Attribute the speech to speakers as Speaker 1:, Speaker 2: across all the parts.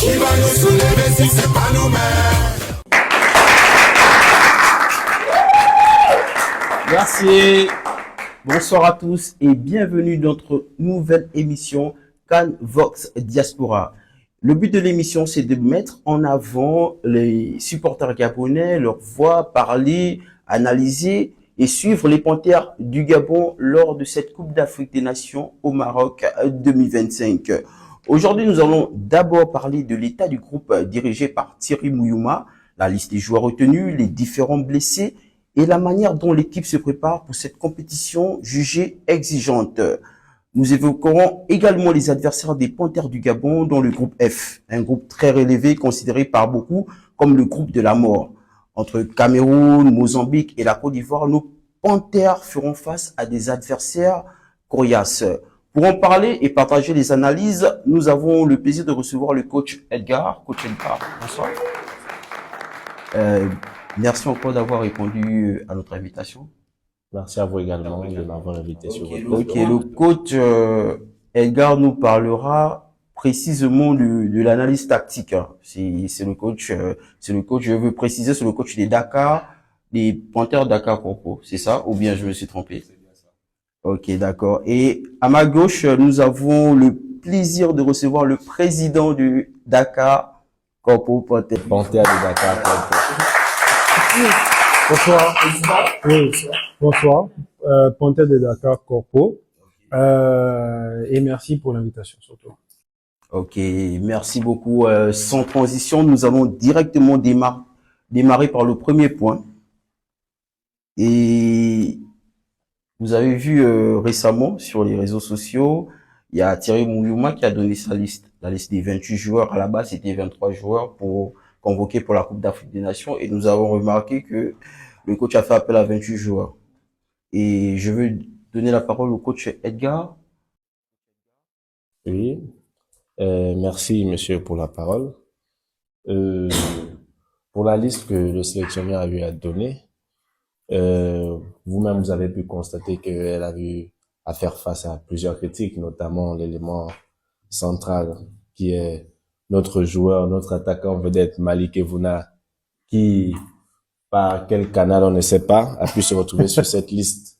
Speaker 1: Qui va nous soulever si c'est pas nous-mêmes?
Speaker 2: Merci. Bonsoir à tous et bienvenue dans notre nouvelle émission CAN Vox Diaspora. Le but de l'émission, c'est de mettre en avant les supporters gabonais, leur voix, parler, analyser et suivre les Panthères du Gabon lors de cette Coupe d'Afrique des Nations au Maroc 2025. Aujourd'hui, nous allons d'abord parler de l'état du groupe dirigé par Thierry Mouyouma, la liste des joueurs retenus, les différents blessés et la manière dont l'équipe se prépare pour cette compétition jugée exigeante. Nous évoquerons également les adversaires des Panthères du Gabon dans le groupe F, un groupe très relevé considéré par beaucoup comme le groupe de la mort. Entre Cameroun, Mozambique et la Côte d'Ivoire, nos Panthères feront face à des adversaires coriaces. Pour en parler et partager les analyses, nous avons le plaisir de recevoir le coach Edgar. Coach Edgar, bonsoir. Merci encore d'avoir répondu à notre invitation.
Speaker 3: Merci à vous également de m'avoir invité sur votre
Speaker 2: Ok, le coach Edgar nous parlera précisément de l'analyse tactique. Hein. C'est le coach, je veux préciser, c'est le coach des Dakar, des Panthères Dakar Corpo, c'est ça? Ou bien je me suis trompé? Ok, d'accord. Et à ma gauche, nous avons le plaisir de recevoir le président du Dakar Corpo Panthère.
Speaker 3: Panthère de Dakar Corpo.
Speaker 4: Bonsoir. Oui, bonsoir. Panthère de Dakar Corpo. Et merci pour l'invitation surtout.
Speaker 2: Ok, merci beaucoup. Sans transition, nous allons directement démarrer par le premier point. Et vous avez vu récemment sur les réseaux sociaux, il y a Thierry Mouyouma qui a donné sa liste. La liste des 28 joueurs. À la base, c'était 23 joueurs pour convoqués pour la Coupe d'Afrique des Nations. Et nous avons remarqué que le coach a fait appel à 28 joueurs. Et je veux donner la parole au coach Edgar.
Speaker 3: Oui, merci monsieur pour la parole. Pour la liste que le sélectionneur a eu à donner, vous-même vous avez pu constater qu'elle a eu à faire face à plusieurs critiques, notamment l'élément central qui est notre joueur, notre attaquant vedette Malick Evouna, qui par quel canal on ne sait pas a pu se retrouver sur cette liste.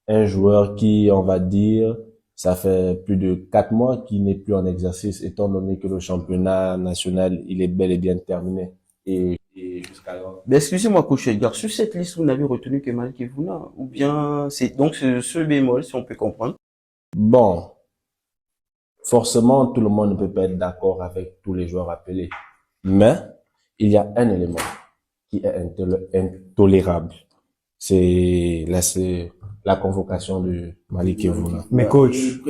Speaker 3: Un joueur qui, on va dire, ça fait plus de 4 mois qu'il n'est plus en exercice, étant donné que le championnat national, il est bel et bien terminé. Et jusqu'alors.
Speaker 2: Mais excusez-moi, coach Edgar, sur cette liste, vous n'avez retenu que Malick Evouna, ou bien c'est donc ce bémol, si on peut comprendre.
Speaker 3: Bon, forcément, tout le monde ne peut pas être d'accord avec tous les joueurs appelés. Mais, il y a un élément qui est intolérable. C'est la convocation de Malick Evouna.
Speaker 4: Mais coach.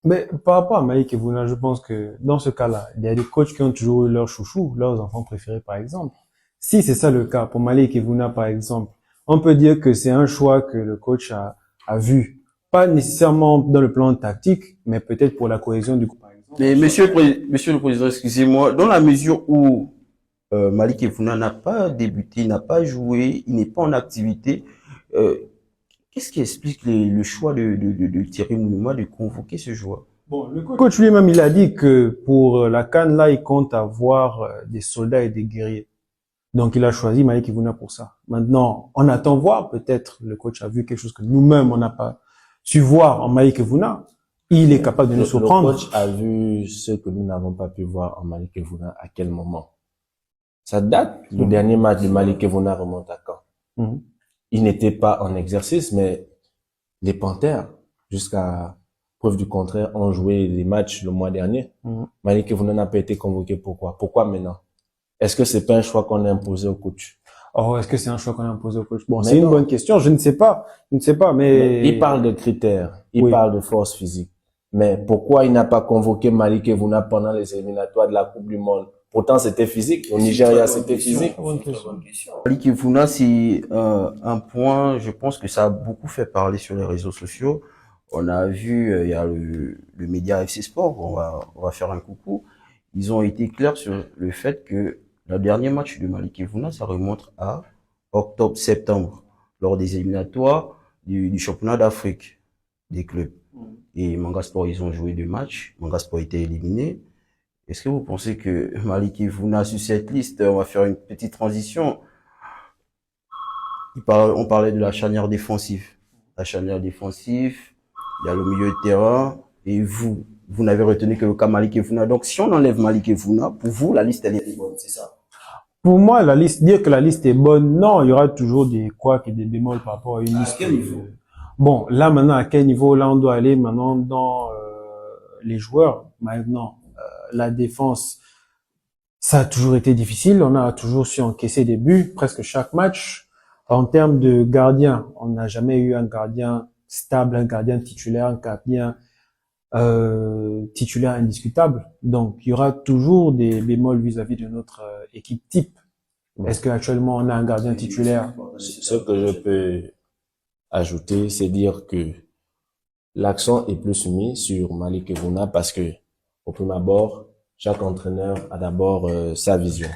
Speaker 4: Mais par rapport à Malick Evouna, je pense que dans ce cas-là, il y a des coachs qui ont toujours eu leurs chouchous, leurs enfants préférés par exemple. Si c'est ça le cas, pour Malick Evouna par exemple, on peut dire que c'est un choix que le coach a vu. Pas nécessairement dans le plan tactique, mais peut-être pour la cohésion du groupe par exemple.
Speaker 2: Mais monsieur le président, excusez-moi, dans la mesure où Malick Evouna n'a pas débuté, n'a pas joué, il n'est pas en activité, qu'est-ce qui explique le choix de Thierry Mouyouma de convoquer ce joueur?
Speaker 4: Bon, le coach lui-même, il a dit que pour la CAN, là, il compte avoir des soldats et des guerriers. Donc, il a choisi Malick Evouna pour ça. Maintenant, on attend voir, peut-être le coach a vu quelque chose que nous-mêmes, on n'a pas su voir en Malick Evouna. Il est capable de nous surprendre.
Speaker 3: Le coach a vu ce que nous n'avons pas pu voir en Malick Evouna à quel moment? Ça date. Le dernier match de Malick Evouna remonte à quand? Il n'était pas en exercice, mais les Panthères, jusqu'à preuve du contraire, ont joué les matchs le mois dernier. Malick Evouna n'a pas été convoqué. Pourquoi? Pourquoi maintenant? Est-ce que c'est pas un choix qu'on a imposé au coach?
Speaker 4: Oh, est-ce que c'est un choix qu'on a imposé au coach? Bon, c'est une bonne question. Je ne sais pas, mais
Speaker 3: il parle de critères, il parle de force physique. Mais pourquoi il n'a pas convoqué Malick Evouna pendant les éliminatoires de la Coupe du Monde? Pourtant, c'était physique. Au Nigeria, c'était physique.
Speaker 2: Malick Evouna, c'est un point, je pense que ça a beaucoup fait parler sur les réseaux sociaux. On a vu, il y a le média FC Sport, on va faire un coucou. Ils ont été clairs sur le fait que le dernier match de Malick Evouna, ça remonte à octobre-septembre, lors des éliminatoires du championnat d'Afrique des clubs. Et Manga Sport, ils ont joué 2 matchs. Manga Sport était éliminé. Est-ce que vous pensez que Malik Evouna, sur cette liste, on va faire une petite transition. On parlait de la charnière défensive. La charnière défensive, il y a le milieu de terrain, et vous n'avez retenu que le cas Malik Evouna. Donc, si on enlève Malik Evouna, pour vous, la liste, elle est bonne, c'est ça?
Speaker 4: Pour moi, dire que la liste est bonne, non, il y aura toujours des couacs et des bémols par rapport à une liste.
Speaker 2: À quel niveau?
Speaker 4: Bon, là maintenant, à quel niveau? Là, on doit aller maintenant dans les joueurs. Maintenant, la défense, ça a toujours été difficile. On a toujours su encaisser des buts, presque chaque match. En termes de gardien, on n'a jamais eu un gardien stable, un gardien titulaire, un gardien titulaire indiscutable. Donc, il y aura toujours des bémols vis-à-vis de notre équipe type. Est-ce qu'actuellement on a un gardien titulaire?
Speaker 3: Ce que je peux ajouter, c'est dire que l'accent est plus mis sur Malik Evouna parce que, au premier abord, chaque entraîneur a d'abord sa vision.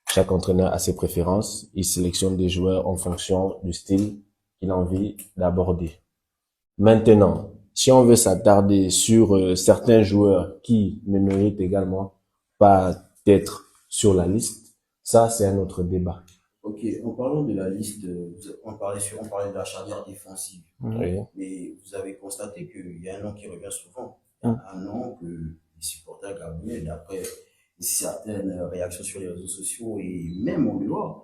Speaker 3: Chaque entraîneur a ses préférences. Il sélectionne des joueurs en fonction du style qu'il a envie d'aborder. Maintenant, si on veut s'attarder sur certains joueurs qui ne méritent également pas d'être sur la liste, ça c'est un autre débat.
Speaker 2: Ok, en parlant de la liste, on parlait de la charnière défensive.
Speaker 3: Oui.
Speaker 2: Mais vous avez constaté qu'il y a un nom qui revient souvent. Un nom que les supporters gabonais, d'après certaines réactions sur les réseaux sociaux et même en dehors,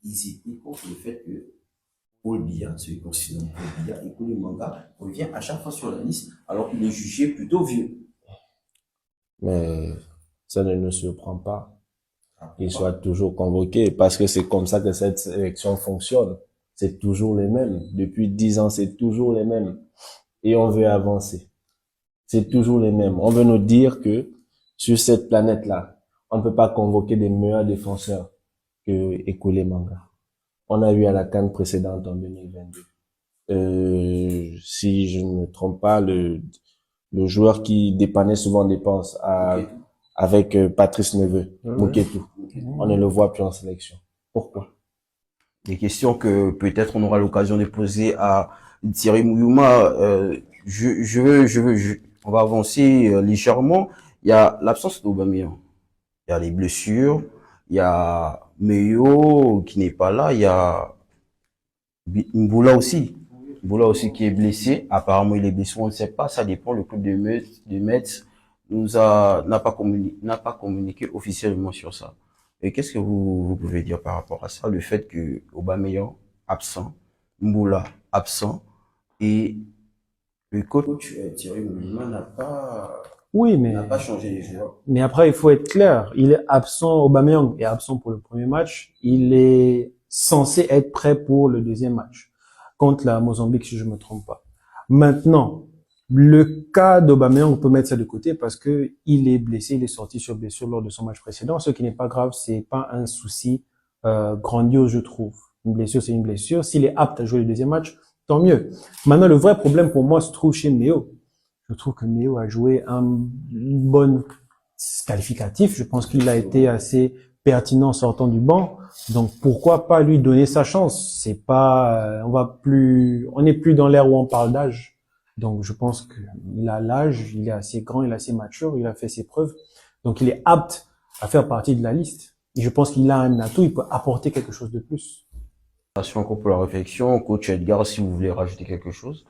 Speaker 2: ils expliquent le fait que Paul Biya, celui qu'on surnomme Paul Biya, et Kouly Manga revient à chaque fois sur la liste, alors qu'il est jugé plutôt vieux.
Speaker 3: Mais ça ne nous surprend pas qu'il soit toujours convoqué parce que c'est comme ça que cette sélection fonctionne. C'est toujours les mêmes. Depuis 10 ans, c'est toujours les mêmes. Et on veut avancer. C'est toujours les mêmes. On veut nous dire que sur cette planète-là, on ne peut pas convoquer des meilleurs défenseurs que Kouly Manga. On a vu à la CAN précédente en 2022. Si je ne me trompe pas, le joueur qui dépannait souvent dépenses avec Patrice Neveu, Mouketou. On ne le voit plus en sélection. Pourquoi?
Speaker 2: Des questions que peut-être on aura l'occasion de poser à Thierry Mouyouma. On va avancer légèrement. Il y a l'absence d'Aubameyang. Il y a les blessures. Il y a Meyo qui n'est pas là. Il y a Mboula aussi. Mboula aussi qui est blessé. Apparemment, il est blessé. On ne sait pas. Ça dépend. Le club de Metz n'a pas communiqué officiellement sur ça. Et qu'est-ce que vous pouvez dire par rapport à ça? Le fait que Aubameyang absent, Mboula absent, et le coach Thierry Mouyouma n'a pas changé les joueurs.
Speaker 4: Mais après, il faut être clair. Il est absent, Aubameyang est absent pour le premier match. Il est censé être prêt pour le deuxième match contre la Mozambique, si je me trompe pas. Maintenant, le cas d'Aubameyang, on peut mettre ça de côté parce que il est blessé, il est sorti sur blessure lors de son match précédent. Ce qui n'est pas grave, c'est pas un souci grandiose, je trouve. Une blessure, c'est une blessure. S'il est apte à jouer le deuxième match, tant mieux. Maintenant, le vrai problème pour moi se trouve chez Méo. Je trouve que Méo a joué un bon qualificatif. Je pense qu'il a été assez pertinent en sortant du banc. Donc, pourquoi pas lui donner sa chance? C'est pas, on n'est plus dans l'ère où on parle d'âge. Donc, je pense qu'il a l'âge, il est assez grand, il est assez mature, il a fait ses preuves. Donc, il est apte à faire partie de la liste. Et je pense qu'il a un atout, il peut apporter quelque chose de plus.
Speaker 2: Merci encore pour la réflexion. Coach Edgar, si vous voulez rajouter quelque chose.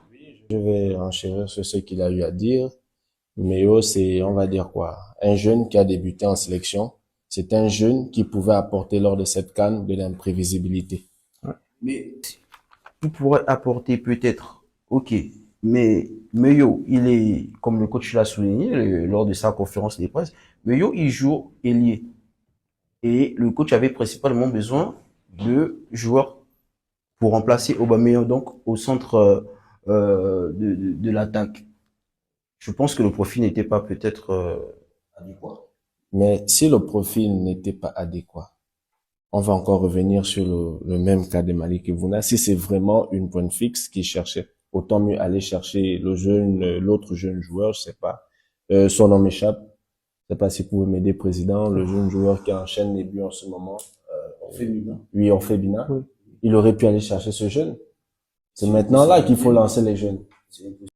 Speaker 3: Je vais enchérir sur ce qu'il a eu à dire. Méo, c'est, on va dire quoi, un jeune qui a débuté en sélection. C'est un jeune qui pouvait apporter lors de cette CAN de l'imprévisibilité.
Speaker 2: Mais vous pourrez apporter peut-être, ok, mais Meyo, il est, comme le coach l'a souligné lors de sa conférence de presse, Meyo, il joue ailier. Et le coach avait principalement besoin de joueurs pour remplacer Aubameyang, donc au centre de l'attaque. Je pense que le profil n'était pas peut-être adéquat.
Speaker 3: Mais si le profil n'était pas adéquat, on va encore revenir sur le même cas de Malik Evouna. Si c'est vraiment une bonne fixe qu'il cherchait, autant mieux aller chercher l'autre jeune joueur, je sais pas. Son nom m'échappe. Je sais pas si vous pouvez m'aider, président, le jeune joueur qui enchaîne les buts en ce moment.
Speaker 2: Orfebina.
Speaker 3: Oui, Orfebina. Oui. Il aurait pu aller chercher ce jeune. C'est maintenant là qu'il faut lancer les jeunes.